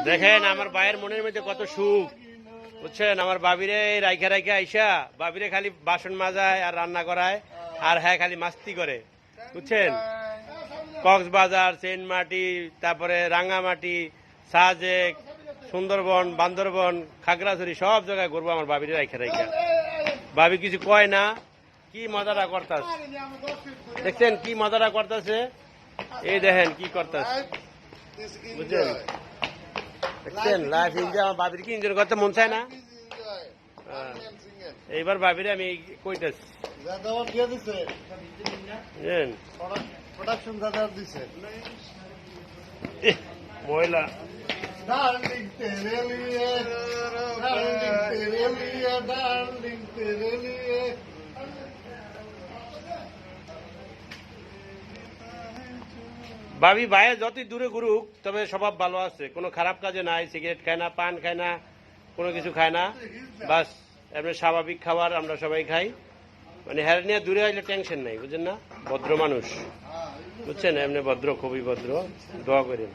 দেখেন আমার ভাইয়ের মনের মধ্যে কত সুখ, বুঝছেন? আমার বাবিরে রাইখা রাইখা আইসা বাবিরে খালি বাসন মাজায় আর রান্না করায়, আর হ্যাঁ খালি মাস্তি করে, বুঝছেন? কক্সবাজার, সেন্টমাটি, তারপরে রাঙ্গামাটি, সাজেক, সুন্দরবন, বান্দরবন, খাগড়াছড়ি সব জায়গায় ঘুরবো আমার বাবিরে রাইখা রাইখা। ভাবি কিছু কয় না, কি মজাটা করতাস দেখছেন, কি মজাটা করতেছে, এই দেখেন কি করতাস, বুঝছেন? দেখছেন লাইফ এনজয়। আমার বাবির কি এনজয় করতে মন চায় না? এইবার ভাবিরে আমি কইতেছি মহিলা Darling, तेरे लिए, darling, तेरे लिए, darling, तेरे लिए। ভাবি ভাইয়া যতই দূরে ঘুরুক তবে স্বভাব ভালো আছে, কোনো খারাপ কাজে নাই, সিগারেট খায় না, পান খায় না, কোনো কিছু খায় না, বাস এমনি স্বাভাবিক খাবার আমরা সবাই খাই। মানে হ্যাঁ নিয়ে দূরে আসলে টেনশন নাই, বুঝছেন না? ভদ্র মানুষ, বুঝছেন? এমনি ভদ্র, খুবই ভদ্র, দোয়া করেন।